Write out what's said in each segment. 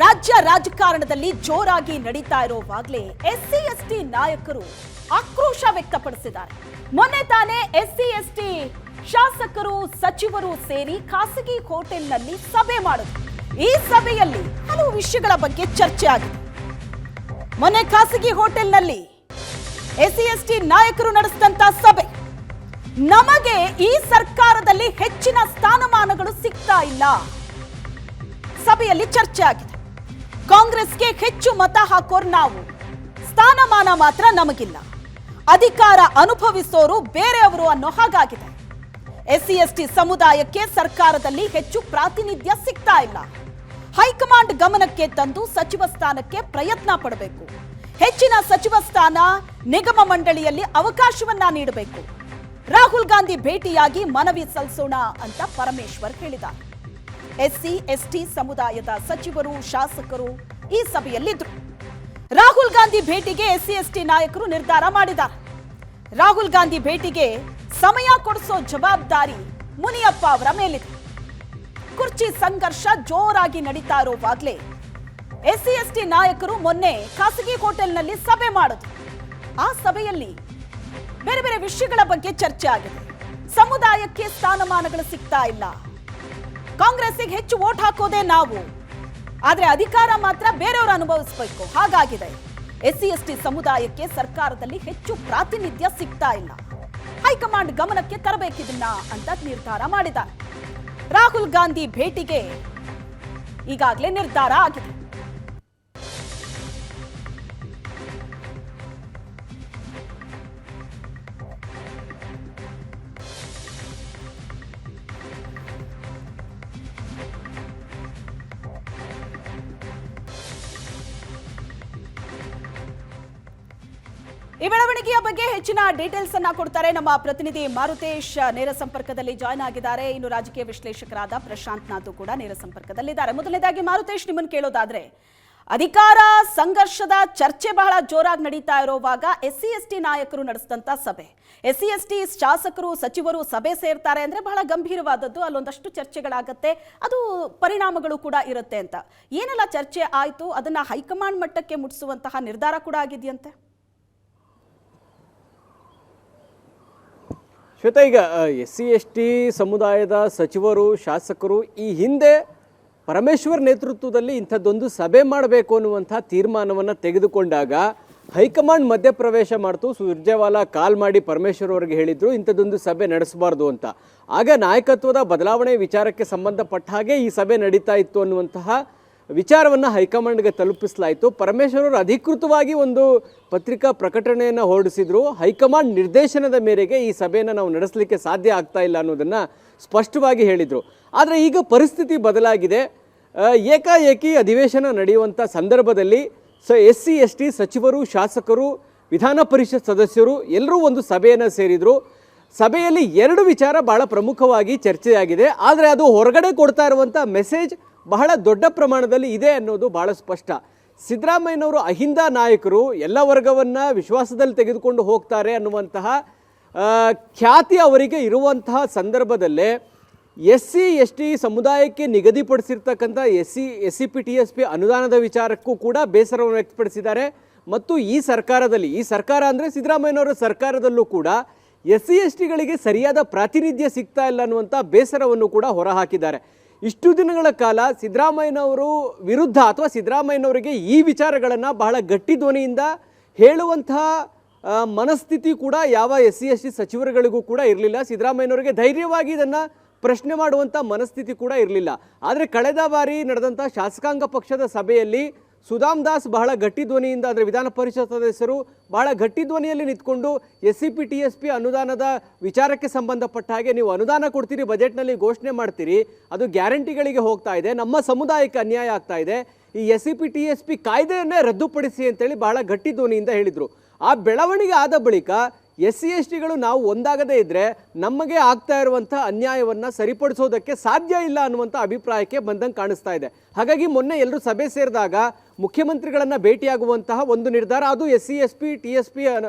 ರಾಜ್ಯ ರಾಜಕಾರಣದಲ್ಲಿ ಜೋರಾಗಿ ನಡೀತಾ ಇರುವಾಗಲೇ ಎಸ್ಸಿ ಎಸ್ಟಿ ನಾಯಕರು ಆಕ್ರೋಶ ವ್ಯಕ್ತಪಡಿಸಿದ್ದಾರೆ. ಮೊನ್ನೆ ತಾನೇ ಎಸ್ಸಿ ಎಸ್ಟಿ ಶಾಸಕರು ಸಚಿವರು ಸೇರಿ ಖಾಸಗಿ ಹೋಟೆಲ್ನಲ್ಲಿ ಸಭೆ ಮಾಡಿದ್ರು. ಈ ಸಭೆಯಲ್ಲಿ ಹಲವು ವಿಷಯಗಳ ಬಗ್ಗೆ ಚರ್ಚೆ ಆಗಿದೆ. ಮೊನ್ನೆ ಖಾಸಗಿ ಹೋಟೆಲ್ನಲ್ಲಿ ಎಸ್ಸಿ ಎಸ್ಟಿ ನಾಯಕರು ನಡೆಸಿದಂತ ಸಭೆ, ನಮಗೆ ಈ ಸರ್ಕಾರದಲ್ಲಿ ಹೆಚ್ಚಿನ ಸ್ಥಾನಮಾನಗಳು ಸಿಗ್ತಾ ಇಲ್ಲ. ಸಭೆಯಲ್ಲಿ ಚರ್ಚೆ ಆಗಿದೆ. ಕಾಂಗ್ರೆಸ್ಗೆ ಹೆಚ್ಚು ಮತ ಹಾಕೋರು ನಾವು, ಸ್ಥಾನಮಾನ ಮಾತ್ರ ನಮಗಿಲ್ಲ, ಅಧಿಕಾರ ಅನುಭವಿಸೋರು ಬೇರೆಯವರು ಅನ್ನೋ ಹಾಗಾಗಿದೆ. ಎಸ್ಸಿ ಎಸ್ಟಿ ಸಮುದಾಯಕ್ಕೆ ಸರ್ಕಾರದಲ್ಲಿ ಹೆಚ್ಚು ಪ್ರಾತಿನಿಧ್ಯ ಸಿಗ್ತಾ ಇಲ್ಲ. ಹೈಕಮಾಂಡ್ ಗಮನಕ್ಕೆ ತಂದು ಸಚಿವ ಸ್ಥಾನಕ್ಕೆ ಪ್ರಯತ್ನ ಪಡಬೇಕು. ಹೆಚ್ಚಿನ ಸಚಿವ ಸ್ಥಾನ ನಿಗಮ ಮಂಡಳಿಯಲ್ಲಿ ಅವಕಾಶವನ್ನ ನೀಡಬೇಕು. ರಾಹುಲ್ ಗಾಂಧಿ ಭೇಟಿಯಾಗಿ ಮನವಿ ಸಲ್ಲಿಸೋಣ ಅಂತ ಪರಮೇಶ್ವರ್ ಹೇಳಿದ್ದಾರೆ. ಎಸ್ಸಿ ಎಸ್ಟಿ ಸಮುದಾಯದ ಸಚಿವರು ಶಾಸಕರು ಈ ಸಭೆಯಲ್ಲಿದ್ದರು. ರಾಹುಲ್ ಗಾಂಧಿ ಭೇಟಿಗೆ ಎಸ್ಸಿ ಎಸ್ಟಿ ನಾಯಕರು ನಿರ್ಧಾರ ಮಾಡಿದ್ದಾರೆ. ರಾಹುಲ್ ಗಾಂಧಿ ಭೇಟಿಗೆ ಸಮಯ ಕೊಡಿಸೋ ಜವಾಬ್ದಾರಿ ಮುನಿಯಪ್ಪ ಅವರ ಮೇಲಿದೆ. ಕುರ್ಚಿ ಸಂಘರ್ಷ ಜೋರಾಗಿ ನಡೀತಾ ಇರುವಾಗಲೇ ಎಸ್ಸಿ ಎಸ್ಟಿ ನಾಯಕರು ಮೊನ್ನೆ ಖಾಸಗಿ ಹೋಟೆಲ್ನಲ್ಲಿ ಸಭೆ ಮಾಡಿದ್ರು. ಆ ಸಭೆಯಲ್ಲಿ ಬೇರೆ ಬೇರೆ ವಿಷಯಗಳ ಬಗ್ಗೆ ಚರ್ಚೆ ಆಗಿದೆ. ಸಮುದಾಯಕ್ಕೆ ಸ್ಥಾನಮಾನಗಳು ಸಿಗ್ತಾ ಇಲ್ಲ, ಕಾಂಗ್ರೆಸ್ಸಿಗೆ ಹೆಚ್ಚು ವೋಟ್ ಹಾಕೋದೇ ನಾವು, ಆದ್ರೆ ಅಧಿಕಾರ ಮಾತ್ರ ಬೇರೆಯವರು ಅನುಭವಿಸಬೇಕು, ಹಾಗಾಗಿದೆ. ಎಸ್ಸಿ ಎಸ್ಟಿ ಸಮುದಾಯಕ್ಕೆ ಸರ್ಕಾರದಲ್ಲಿ ಹೆಚ್ಚು ಪ್ರಾತಿನಿಧ್ಯ ಸಿಗ್ತಾ ಇಲ್ಲ, ಹೈಕಮಾಂಡ್ ಗಮನಕ್ಕೆ ತರಬೇಕಿದನ್ನ ಅಂತ ನಿರ್ಧಾರ ಮಾಡಿದ್ದಾರೆ. ರಾಹುಲ್ ಗಾಂಧಿ ಭೇಟಿಗೆ ಈಗಾಗಲೇ ನಿರ್ಧಾರ ಆಗಿದೆ. ಈ ಬೆಳವಣಿಗೆಯ ಬಗ್ಗೆ ಹೆಚ್ಚಿನ ಡೀಟೇಲ್ಸ್ ಅನ್ನ ಕೊಡ್ತಾರೆ ನಮ್ಮ ಪ್ರತಿನಿಧಿ ಮಾರುತೇಶ್. ನೇರ ಸಂಪರ್ಕದಲ್ಲಿ ಜಾಯ್ನ್ ಆಗಿದ್ದಾರೆ. ಇನ್ನು ರಾಜಕೀಯ ವಿಶ್ಲೇಷಕರಾದ ಪ್ರಶಾಂತ್ ನಾಥ್ ಕೂಡ ನೇರ ಸಂಪರ್ಕದಲ್ಲಿದ್ದಾರೆ. ಮೊದಲನೇದಾಗಿ ಮಾರುತೇಶ್, ನಿಮ್ಮನ್ನು ಕೇಳೋದಾದ್ರೆ, ಅಧಿಕಾರ ಸಂಘರ್ಷದ ಚರ್ಚೆ ಬಹಳ ಜೋರಾಗಿ ನಡೀತಾ ಇರುವಾಗ ಎಸ್ಸಿ ಎಸ್ಟಿ ನಾಯಕರು ನಡೆಸಿದಂತ ಸಭೆ, ಎಸ್ಸಿ ಎಸ್ಟಿ ಶಾಸಕರು ಸಚಿವರು ಸಭೆ ಸೇರ್ತಾರೆ ಅಂದ್ರೆ ಬಹಳ ಗಂಭೀರವಾದದ್ದು, ಅಲ್ಲೊಂದಷ್ಟು ಚರ್ಚೆಗಳಾಗತ್ತೆ, ಅದು ಪರಿಣಾಮಗಳು ಕೂಡ ಇರುತ್ತೆ ಅಂತ. ಏನೆಲ್ಲ ಚರ್ಚೆ ಆಯ್ತು, ಅದನ್ನ ಹೈಕಮಾಂಡ್ ಮಟ್ಟಕ್ಕೆ ಮುಟ್ಟಿಸುವಂತಹ ನಿರ್ಧಾರ ಕೂಡ ಆಗಿದೆಯಂತೆ. ಶ್ವೇತಾ, ಈಗ ಎಸ್ಸಿ ಎಸ್ಟಿ ಸಮುದಾಯದ ಸಚಿವರು ಶಾಸಕರು ಈ ಹಿಂದೆ ಪರಮೇಶ್ವರ್ ನೇತೃತ್ವದಲ್ಲಿ ಇಂಥದ್ದೊಂದು ಸಭೆ ಮಾಡಬೇಕು ಅನ್ನುವಂಥ ತೀರ್ಮಾನವನ್ನು ತೆಗೆದುಕೊಂಡಾಗ ಹೈಕಮಾಂಡ್ ಮಧ್ಯಪ್ರವೇಶ ಮಾಡ್ತು. ಸುರ್ಜೇವಾಲಾ ಕಾಲ್ ಮಾಡಿ ಪರಮೇಶ್ವರ್ ಅವರಿಗೆ ಹೇಳಿದ್ರು ಇಂಥದ್ದೊಂದು ಸಭೆ ನಡೆಸಬಾರ್ದು ಅಂತ. ಆಗ ನಾಯಕತ್ವದ ಬದಲಾವಣೆ ವಿಚಾರಕ್ಕೆ ಸಂಬಂಧಪಟ್ಟ ಹಾಗೆ ಈ ಸಭೆ ನಡೀತಾ ಇತ್ತು ಅನ್ನುವಂತಹ ವಿಚಾರವನ್ನು ಹೈಕಮಾಂಡ್ಗೆ ತಲುಪಿಸಲಾಯಿತು. ಪರಮೇಶ್ವರ್ ಅವರು ಅಧಿಕೃತವಾಗಿ ಒಂದು ಪತ್ರಿಕಾ ಪ್ರಕಟಣೆಯನ್ನು ಹೊರಡಿಸಿದ್ರು. ಹೈಕಮಾಂಡ್ ನಿರ್ದೇಶನದ ಮೇರೆಗೆ ಈ ಸಭೆಯನ್ನು ನಾವು ನಡೆಸಲಿಕ್ಕೆ ಸಾಧ್ಯ ಆಗ್ತಾ ಇಲ್ಲ ಅನ್ನೋದನ್ನು ಸ್ಪಷ್ಟವಾಗಿ ಹೇಳಿದರು. ಆದರೆ ಈಗ ಪರಿಸ್ಥಿತಿ ಬದಲಾಗಿದೆ. ಏಕಾಏಕಿ ಅಧಿವೇಶನ ನಡೆಯುವಂಥ ಸಂದರ್ಭದಲ್ಲಿ ಎಸ್ಸಿ ಎಸ್ಟಿ ಸಚಿವರು ಶಾಸಕರು ವಿಧಾನ ಪರಿಷತ್ ಸದಸ್ಯರು ಎಲ್ಲರೂ ಒಂದು ಸಭೆಯನ್ನು ಸೇರಿದರು. ಸಭೆಯಲ್ಲಿ ಎರಡು ವಿಚಾರ ಬಹಳ ಪ್ರಮುಖವಾಗಿ ಚರ್ಚೆಯಾಗಿದೆ. ಆದರೆ ಅದು ಹೊರಗಡೆ ಕೊಡ್ತಾ ಇರುವಂಥ ಮೆಸೇಜ್ ಬಹಳ ದೊಡ್ಡ ಪ್ರಮಾಣದಲ್ಲಿ ಇದೆ ಅನ್ನೋದು ಬಹಳ ಸ್ಪಷ್ಟ. ಸಿದ್ದರಾಮಯ್ಯನವರು ಅಹಿಂದ ನಾಯಕರು, ಎಲ್ಲ ವರ್ಗವನ್ನು ವಿಶ್ವಾಸದಲ್ಲಿ ತೆಗೆದುಕೊಂಡು ಹೋಗ್ತಾರೆ ಅನ್ನುವಂತಹ ಖ್ಯಾತಿ ಅವರಿಗೆ ಇರುವಂತಹ ಸಂದರ್ಭದಲ್ಲೇ ಎಸ್ಸಿ ಎಸ್ಟಿ ಸಮುದಾಯಕ್ಕೆ ನಿಗದಿಪಡಿಸಿರ್ತಕ್ಕಂಥ ಎಸ್ಸಿಪಿ TSP ಅನುದಾನದ ವಿಚಾರಕ್ಕೂ ಕೂಡ ಬೇಸರವನ್ನು ವ್ಯಕ್ತಪಡಿಸಿದ್ದಾರೆ. ಮತ್ತು ಈ ಸರ್ಕಾರ ಅಂದರೆ ಸಿದ್ದರಾಮಯ್ಯನವರ ಸರ್ಕಾರದಲ್ಲೂ ಕೂಡ ಎಸ್ಸಿ ಎಸ್ಟಿಗಳಿಗೆ ಸರಿಯಾದ ಪ್ರಾತಿನಿಧ್ಯ ಸಿಗ್ತಾ ಇಲ್ಲ ಅನ್ನುವಂಥ ಬೇಸರವನ್ನು ಕೂಡ ಹೊರಹಾಕಿದ್ದಾರೆ. ಇಷ್ಟು ದಿನಗಳ ಕಾಲ ಸಿದ್ದರಾಮಯ್ಯನವರು ವಿರುದ್ಧ ಅಥವಾ ಸಿದ್ದರಾಮಯ್ಯನವರಿಗೆ ಈ ವಿಚಾರಗಳನ್ನು ಬಹಳ ಗಟ್ಟಿ ಧ್ವನಿಯಿಂದ ಹೇಳುವಂತಹ ಮನಸ್ಥಿತಿ ಕೂಡ ಯಾವ ಎಸ್ಸಿ ಎಸ್ಟಿ ಸಚಿವರುಗಳಿಗೂ ಕೂಡ ಇರಲಿಲ್ಲ. ಸಿದ್ದರಾಮಯ್ಯನವರಿಗೆ ಧೈರ್ಯವಾಗಿ ಇದನ್ನು ಪ್ರಶ್ನೆ ಮಾಡುವಂಥ ಮನಸ್ಥಿತಿ ಕೂಡ ಇರಲಿಲ್ಲ. ಆದರೆ ಕಳೆದ ಬಾರಿ ನಡೆದಂಥ ಶಾಸಕಾಂಗ ಪಕ್ಷದ ಸಭೆಯಲ್ಲಿ ಸುಧಾಮ್ ದಾಸ್ ಬಹಳ ಗಟ್ಟಿ ಧ್ವನಿಯಿಂದ, ಅಂದರೆ ವಿಧಾನ ಪರಿಷತ್ ಸದಸ್ಯರು ಬಹಳ ಗಟ್ಟಿ ಧ್ವನಿಯಲ್ಲಿ ನಿಂತ್ಕೊಂಡು SCP TSP ಅನುದಾನದ ವಿಚಾರಕ್ಕೆ ಸಂಬಂಧಪಟ್ಟ ಹಾಗೆ ನೀವು ಅನುದಾನ ಕೊಡ್ತೀರಿ, ಬಜೆಟ್ನಲ್ಲಿ ಘೋಷಣೆ ಮಾಡ್ತೀರಿ, ಅದು ಗ್ಯಾರಂಟಿಗಳಿಗೆ ಹೋಗ್ತಾ ಇದೆ, ನಮ್ಮ ಸಮುದಾಯಕ್ಕೆ ಅನ್ಯಾಯ ಆಗ್ತಾ ಇದೆ, ಈ SCP TSP ಕಾಯ್ದೆಯನ್ನೇ ರದ್ದುಪಡಿಸಿ ಅಂತೇಳಿ ಬಹಳ ಗಟ್ಟಿ ಧ್ವನಿಯಿಂದ ಹೇಳಿದರು. ಆ ಬೆಳವಣಿಗೆ ಆದ ಬಳಿಕ SC STಗಳು ನಾವು ಒಂದಾಗದೇ ಇದ್ದರೆ ನಮಗೆ ಆಗ್ತಾ ಇರುವಂಥ ಅನ್ಯಾಯವನ್ನು ಸರಿಪಡಿಸೋದಕ್ಕೆ ಸಾಧ್ಯ ಇಲ್ಲ ಅನ್ನುವಂಥ ಅಭಿಪ್ರಾಯಕ್ಕೆ ಬಂದಂಗೆ ಕಾಣಿಸ್ತಾ ಇದೆ. ಹಾಗಾಗಿ ಮೊನ್ನೆ ಎಲ್ಲರೂ ಸಭೆ ಸೇರಿದಾಗ ಮುಖ್ಯಮಂತ್ರಿಗಳನ್ನು ಭೇಟಿಯಾಗುವಂತಹ ಒಂದು ನಿರ್ಧಾರ, ಅದು SC ST TSP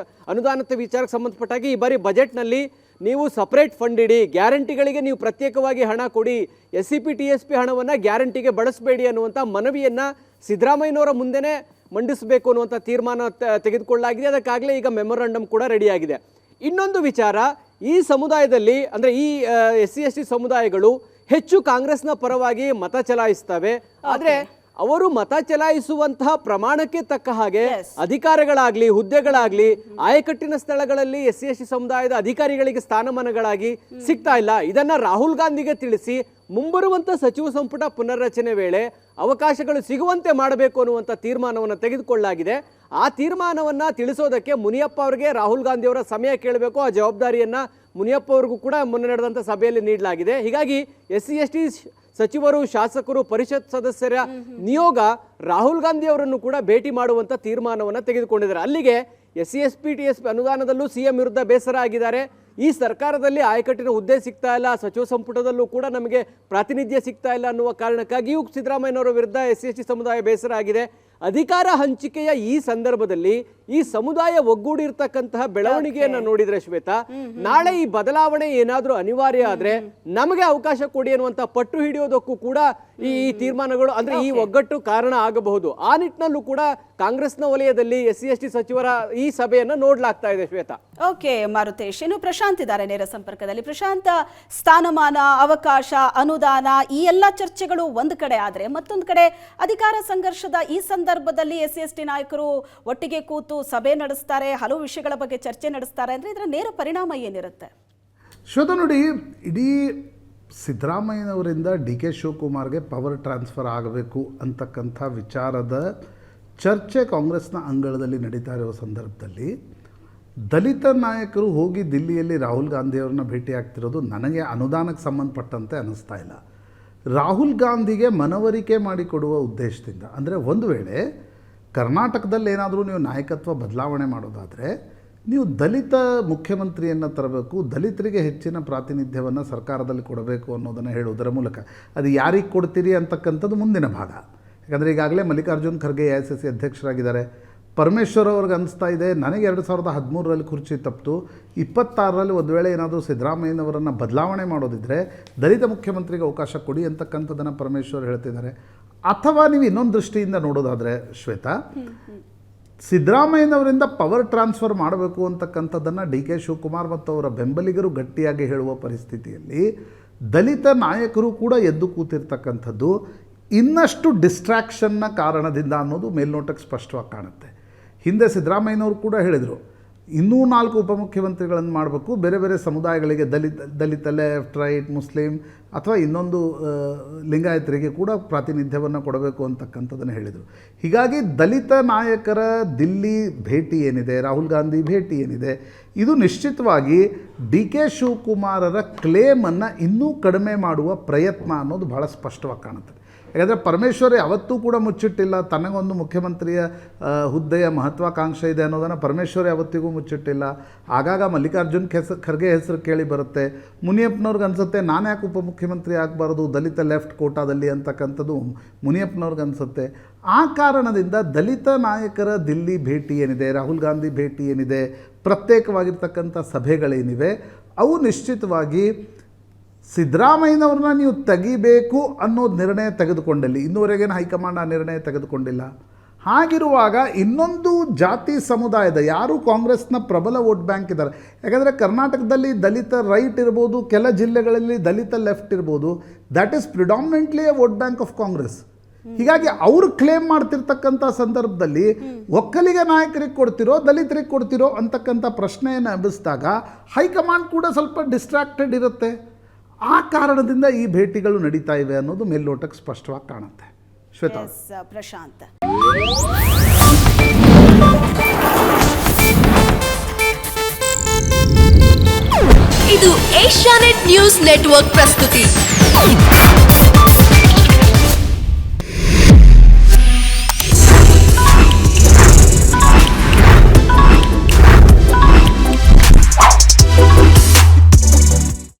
ಅನುದಾನದ ವಿಚಾರಕ್ಕೆ ಸಂಬಂಧಪಟ್ಟಾಗಿ ಈ ಬಾರಿ ಬಜೆಟ್ನಲ್ಲಿ ನೀವು ಸಪರೇಟ್ ಫಂಡ್ ಇಡಿ, ಗ್ಯಾರಂಟಿಗಳಿಗೆ ನೀವು ಪ್ರತ್ಯೇಕವಾಗಿ ಹಣ ಕೊಡಿ, SCP TSP ಹಣವನ್ನು ಗ್ಯಾರಂಟಿಗೆ ಬಳಸಬೇಡಿ ಅನ್ನುವಂಥ ಮನವಿಯನ್ನು ಸಿದ್ದರಾಮಯ್ಯನವರ ಮುಂದೆನೇ ಮಂಡಿಸಬೇಕು ಅನ್ನುವಂಥ ತೀರ್ಮಾನ ತೆಗೆದುಕೊಳ್ಳಲಾಗಿದೆ. ಅದಕ್ಕಾಗಲೇ ಈಗ ಮೆಮೊರಂಡಮ್ ಕೂಡ ರೆಡಿಯಾಗಿದೆ. ಇನ್ನೊಂದು ವಿಚಾರ, ಈ ಸಮುದಾಯದಲ್ಲಿ ಅಂದರೆ ಈ SC/ST ಸಮುದಾಯಗಳು ಹೆಚ್ಚು ಕಾಂಗ್ರೆಸ್ನ ಪರವಾಗಿ ಮತ ಚಲಾಯಿಸ್ತವೆ. ಆದರೆ ಅವರು ಮತ ಚಲಾಯಿಸುವಂತಹ ಪ್ರಮಾಣಕ್ಕೆ ತಕ್ಕ ಹಾಗೆ ಅಧಿಕಾರಗಳಾಗ್ಲಿ ಹುದ್ದೆಗಳಾಗ್ಲಿ ಆಯಕಟ್ಟಿನ ಸ್ಥಳಗಳಲ್ಲಿ SC/ST ಸಮುದಾಯದ ಅಧಿಕಾರಿಗಳಿಗೆ ಸ್ಥಾನಮಾನಗಳಾಗಿ ಸಿಗ್ತಾ ಇಲ್ಲ. ಇದನ್ನ ರಾಹುಲ್ ಗಾಂಧಿಗೆ ತಿಳಿಸಿ ಮುಂಬರುವಂತ ಸಚಿವ ಸಂಪುಟ ಪುನರ್ರಚನೆ ವೇಳೆ ಅವಕಾಶಗಳು ಸಿಗುವಂತೆ ಮಾಡಬೇಕು ಅನ್ನುವಂಥ ತೀರ್ಮಾನವನ್ನು ತೆಗೆದುಕೊಳ್ಳಲಾಗಿದೆ. ಆ ತೀರ್ಮಾನವನ್ನು ತಿಳಿಸೋದಕ್ಕೆ ಮುನಿಯಪ್ಪ ಅವರಿಗೆ ರಾಹುಲ್ ಗಾಂಧಿ ಅವರ ಸಮಯ ಕೇಳಬೇಕು. ಆ ಜವಾಬ್ದಾರಿಯನ್ನ ಮುನಿಯಪ್ಪ ಅವ್ರಿಗೂ ಕೂಡ ಮೊನ್ನೆ ನಡೆದಂಥ ಸಭೆಯಲ್ಲಿ ನೀಡಲಾಗಿದೆ. ಹೀಗಾಗಿ SC/ST ಸಚಿವರು, ಶಾಸಕರು, ಪರಿಷತ್ ಸದಸ್ಯರ ನಿಯೋಗ ರಾಹುಲ್ ಗಾಂಧಿ ಅವರನ್ನು ಕೂಡ ಭೇಟಿ ಮಾಡುವಂಥ ತೀರ್ಮಾನವನ್ನು ತೆಗೆದುಕೊಂಡಿದ್ದಾರೆ. ಅಲ್ಲಿಗೆ SC/ST TSP ಅನುದಾನದಲ್ಲೂ CM ವಿರುದ್ಧ ಬೇಸರ ಆಗಿದ್ದಾರೆ. ಈ ಸರ್ಕಾರದಲ್ಲಿ ಆಯಕಟ್ಟಿನ ಹುದ್ದೆ ಸಿಗ್ತಾ ಇಲ್ಲ, ಸಚಿವ ಸಂಪುಟದಲ್ಲೂ ಕೂಡ ನಮಗೆ ಪ್ರಾತಿನಿಧ್ಯ ಸಿಗ್ತಾ ಇಲ್ಲ ಅನ್ನುವ ಕಾರಣಕ್ಕಾಗಿಯೂ ಸಿದ್ದರಾಮಯ್ಯನವರ ವಿರುದ್ಧ SC/ST ಸಮುದಾಯ ಬೇಸರ ಆಗಿದೆ. ಅಧಿಕಾರ ಹಂಚಿಕೆಯ ಈ ಸಂದರ್ಭದಲ್ಲಿ ಈ ಸಮುದಾಯ ಒಗ್ಗೂಡಿರ್ತಕ್ಕಂತಹ ಬೆಳವಣಿಗೆಯನ್ನು ನೋಡಿದ್ರೆ ಶ್ವೇತಾ, ನಾಳೆ ಈ ಬದಲಾವಣೆ ಏನಾದರೂ ಅನಿವಾರ್ಯ ಆದ್ರೆ ನಮಗೆ ಅವಕಾಶ ಕೊಡಿ ಅನ್ನುವಂಥ ಪಟ್ಟು ಹಿಡಿಯೋದಕ್ಕೂ ಕೂಡ ಈ ತೀರ್ಮಾನಗಳು ಅಂದ್ರೆ ಈ ಒಗ್ಗಟ್ಟು ಕಾರಣ ಆಗಬಹುದು. ಆ ನಿಟ್ಟಿನಲ್ಲೂ ಕೂಡ ಕಾಂಗ್ರೆಸ್ನ ವಲಯದಲ್ಲಿ SC/ST ಸಚಿವರ ಈ ಸಭೆಯನ್ನ ನೋಡ್ಲಾಗ್ತಾ ಇದೆ ಶ್ವೇತಾ. ಓಕೆ ಮಾರುತೇಶ್, ಇನ್ನು ಪ್ರಶಾಂತ್ ಇದ್ದಾರೆ ನೇರ ಸಂಪರ್ಕದಲ್ಲಿ. ಪ್ರಶಾಂತ್, ಸ್ಥಾನಮಾನ, ಅವಕಾಶ, ಅನುದಾನ ಈ ಎಲ್ಲ ಚರ್ಚೆಗಳು ಒಂದು ಕಡೆ ಆದ್ರೆ ಮತ್ತೊಂದು ಕಡೆ ಅಧಿಕಾರ ಸಂಘರ್ಷದ ಈ ಸಂದರ್ಭದಲ್ಲಿ SC/ST ನಾಯಕರು ಒಟ್ಟಿಗೆ ಕೂತು ಸಭೆ ನಡೆಸ್ತಾರೆ, ಹಲವು ವಿಷಯಗಳ ಬಗ್ಗೆ ಚರ್ಚೆ ನಡೆಸ್ತಾರೆ ಅಂದ್ರೆ ಇದರ ನೇರ ಪರಿಣಾಮ ಏನಿರುತ್ತೆ? ಶ್ವೇತಾ ನೋಡಿ, ಇಡೀ ಸಿದ್ದರಾಮಯ್ಯನವರಿಂದ DK ಶಿವಕುಮಾರ್ಗೆ ಪವರ್ ಟ್ರಾನ್ಸ್ಫರ್ ಆಗಬೇಕು ಅಂತಕ್ಕಂಥ ವಿಚಾರದ ಚರ್ಚೆ ಕಾಂಗ್ರೆಸ್ನ ಅಂಗಳದಲ್ಲಿ ನಡೀತಾ ಇರುವ ಸಂದರ್ಭದಲ್ಲಿ ದಲಿತ ನಾಯಕರು ಹೋಗಿ ದಿಲ್ಲಿಯಲ್ಲಿ ರಾಹುಲ್ ಗಾಂಧಿಯವ್ರನ್ನ ಭೇಟಿ ಆಗ್ತಿರೋದು ನನಗೆ ಅನುದಾನಕ್ಕೆ ಸಂಬಂಧಪಟ್ಟಂತೆ ಅನ್ನಿಸ್ತಾ ಇಲ್ಲ. ರಾಹುಲ್ ಗಾಂಧಿಗೆ ಮನವರಿಕೆ ಮಾಡಿಕೊಡುವ ಉದ್ದೇಶದಿಂದ, ಅಂದರೆ ಒಂದು ವೇಳೆ ಕರ್ನಾಟಕದಲ್ಲಿ ಏನಾದರೂ ನೀವು ನಾಯಕತ್ವ ಬದಲಾವಣೆ ಮಾಡೋದಾದರೆ ನೀವು ದಲಿತ ಮುಖ್ಯಮಂತ್ರಿಯನ್ನು ತರಬೇಕು, ದಲಿತರಿಗೆ ಹೆಚ್ಚಿನ ಪ್ರಾತಿನಿಧ್ಯವನ್ನು ಸರ್ಕಾರದಲ್ಲಿ ಕೊಡಬೇಕು ಅನ್ನೋದನ್ನು ಹೇಳುವುದರ ಮೂಲಕ ಅದು ಯಾರಿಗೆ ಕೊಡ್ತೀರಿ ಅಂತಕ್ಕಂಥದ್ದು ಮುಂದಿನ ಭಾಗ. ಯಾಕಂದರೆ ಈಗಾಗಲೇ ಮಲ್ಲಿಕಾರ್ಜುನ್ ಖರ್ಗೆ AICC ಅಧ್ಯಕ್ಷರಾಗಿದ್ದಾರೆ. ಪರಮೇಶ್ವರ್ ಅವ್ರಿಗೆ ಅನಿಸ್ತಾ ಇದೆ ನನಗೆ 2013ರಲ್ಲಿ ಕುರ್ಚಿ ತಪ್ಪಿತು, 26ರಲ್ಲಿ ಒಂದು ವೇಳೆ ಏನಾದರೂ ಸಿದ್ದರಾಮಯ್ಯನವರನ್ನು ಬದಲಾವಣೆ ಮಾಡೋದಿದ್ದರೆ ದಲಿತ ಮುಖ್ಯಮಂತ್ರಿಗೆ ಅವಕಾಶ ಕೊಡಿ ಅಂತಕ್ಕಂಥದ್ದನ್ನು ಪರಮೇಶ್ವರ್ ಹೇಳ್ತಿದ್ದಾರೆ. ಅಥವಾ ನೀವು ಇನ್ನೊಂದು ದೃಷ್ಟಿಯಿಂದ ನೋಡೋದಾದರೆ ಶ್ವೇತಾ, ಸಿದ್ದರಾಮಯ್ಯನವರಿಂದ ಪವರ್ ಟ್ರಾನ್ಸ್ಫರ್ ಮಾಡಬೇಕು ಅಂತಕ್ಕಂಥದ್ದನ್ನು DK ಶಿವಕುಮಾರ್ ಮತ್ತು ಅವರ ಬೆಂಬಲಿಗರು ಗಟ್ಟಿಯಾಗಿ ಹೇಳುವ ಪರಿಸ್ಥಿತಿಯಲ್ಲಿ ದಲಿತ ನಾಯಕರು ಕೂಡ ಎದ್ದು ಕೂತಿರ್ತಕ್ಕಂಥದ್ದು ಇನ್ನಷ್ಟು ಡಿಸ್ಟ್ರಾಕ್ಷನ್ನ ಕಾರಣದಿಂದ ಅನ್ನೋದು ಮೇಲ್ನೋಟಕ್ಕೆ ಸ್ಪಷ್ಟವಾಗಿ ಕಾಣುತ್ತೆ. ಹಿಂದೆ ಸಿದ್ದರಾಮಯ್ಯನವರು ಕೂಡ ಹೇಳಿದರು, ಇನ್ನೂ 4 ಉಪಮುಖ್ಯಮಂತ್ರಿಗಳನ್ನು ಮಾಡಬೇಕು, ಬೇರೆ ಬೇರೆ ಸಮುದಾಯಗಳಿಗೆ ದಲಿತ ಲೆಫ್ಟ್, ರೈಟ್, ಮುಸ್ಲಿಂ ಅಥವಾ ಇನ್ನೊಂದು ಲಿಂಗಾಯತರಿಗೆ ಕೂಡ ಪ್ರಾತಿನಿಧ್ಯವನ್ನು ಕೊಡಬೇಕು ಅಂತಕ್ಕಂಥದ್ದನ್ನು ಹೇಳಿದರು. ಹೀಗಾಗಿ ದಲಿತ ನಾಯಕರ ದಿಲ್ಲಿ ಭೇಟಿ ಏನಿದೆ, ರಾಹುಲ್ ಗಾಂಧಿ ಭೇಟಿ ಏನಿದೆ, ಇದು ನಿಶ್ಚಿತವಾಗಿ DK ಶಿವಕುಮಾರರ ಕ್ಲೇಮನ್ನು ಇನ್ನೂ ಕಡಿಮೆ ಮಾಡುವ ಪ್ರಯತ್ನ ಅನ್ನೋದು ಭಾಳ ಸ್ಪಷ್ಟವಾಗಿ ಕಾಣುತ್ತದೆ. ಯಾಕಂದರೆ ಪರಮೇಶ್ವರ್ ಯಾವತ್ತೂ ಕೂಡ ಮುಚ್ಚಿಟ್ಟಿಲ್ಲ, ತನಗೊಂದು ಮುಖ್ಯಮಂತ್ರಿಯ ಹುದ್ದೆಯ ಮಹತ್ವಾಕಾಂಕ್ಷೆ ಇದೆ ಅನ್ನೋದನ್ನು ಪರಮೇಶ್ವರ್ ಯಾವತ್ತಿಗೂ ಮುಚ್ಚಿಟ್ಟಿಲ್ಲ. ಆಗಾಗ ಮಲ್ಲಿಕಾರ್ಜುನ್ ಖರ್ಗೆ ಹೆಸರು ಕೇಳಿ ಬರುತ್ತೆ. ಮುನಿಯಪ್ಪನವ್ರಿಗೆ ಅನಿಸುತ್ತೆ ನಾನು ಯಾಕೆ ಉಪಮುಖ್ಯಮಂತ್ರಿ ಆಗಬಾರ್ದು ದಲಿತ ಲೆಫ್ಟ್ ಕೋಟಾದಲ್ಲಿ ಅಂತಕ್ಕಂಥದ್ದು ಮುನಿಯಪ್ಪನವ್ರಿಗೆ ಅನಿಸುತ್ತೆ. ಆ ಕಾರಣದಿಂದ ದಲಿತ ನಾಯಕರ ದಿಲ್ಲಿ ಭೇಟಿ ಏನಿದೆ, ರಾಹುಲ್ ಗಾಂಧಿ ಭೇಟಿ ಏನಿದೆ, ಪ್ರತ್ಯೇಕವಾಗಿರ್ತಕ್ಕಂಥ ಸಭೆಗಳೇನಿವೆ, ಅವು ನಿಶ್ಚಿತವಾಗಿ ಸಿದ್ದರಾಮಯ್ಯನವ್ರನ್ನ ನೀವು ತೆಗಿಬೇಕು ಅನ್ನೋದು ನಿರ್ಣಯ ತೆಗೆದುಕೊಂಡಲ್ಲಿ ಇನ್ನೂವರೆಗೇನು ಹೈಕಮಾಂಡ್ ಆ ನಿರ್ಣಯ ತೆಗೆದುಕೊಂಡಿಲ್ಲ. ಹಾಗಿರುವಾಗ ಇನ್ನೊಂದು ಜಾತಿ ಸಮುದಾಯದ ಯಾರು ಕಾಂಗ್ರೆಸ್ನ ಪ್ರಬಲ ವೋಟ್ ಬ್ಯಾಂಕ್ ಇದ್ದಾರೆ, ಯಾಕಂದರೆ ಕರ್ನಾಟಕದಲ್ಲಿ ದಲಿತ ರೈಟ್ ಇರ್ಬೋದು, ಕೆಲ ಜಿಲ್ಲೆಗಳಲ್ಲಿ ದಲಿತ ಲೆಫ್ಟ್ ಇರ್ಬೋದು, that is predominantly A vote bank of Congress. ಹೀಗಾಗಿ ಅವರು ಕ್ಲೇಮ್ ಮಾಡ್ತಿರ್ತಕ್ಕಂಥ ಸಂದರ್ಭದಲ್ಲಿ ಒಕ್ಕಲಿಗ ನಾಯಕರಿಗೆ ಕೊಡ್ತಿರೋ ದಲಿತರಿಗೆ ಕೊಡ್ತಿರೋ ಅಂತಕ್ಕಂಥ ಪ್ರಶ್ನೆಯನ್ನು ಎಬ್ಬಿಸಿದಾಗ ಹೈಕಮಾಂಡ್ ಕೂಡ ಸ್ವಲ್ಪ ಡಿಸ್ಟ್ರಾಕ್ಟೆಡ್ ಇರುತ್ತೆ. ಆ ಕಾರಣದಿಂದ ಈ ಭೇಟಿಗಳು ನಡೀತಾ ಇವೆ ಅನ್ನೋದು ಮೇಲ್ನೋಟಕ್ಕೆ ಸ್ಪಷ್ಟವಾಗಿ ಕಾಣುತ್ತೆ. ಶ್ವೇತಾ, ಪ್ರಶಾಂತ್, ಇದು ಏಷ್ಯಾನೆಟ್ ನ್ಯೂಸ್ ನೆಟ್ವರ್ಕ್ ಪ್ರಸ್ತುತಿ.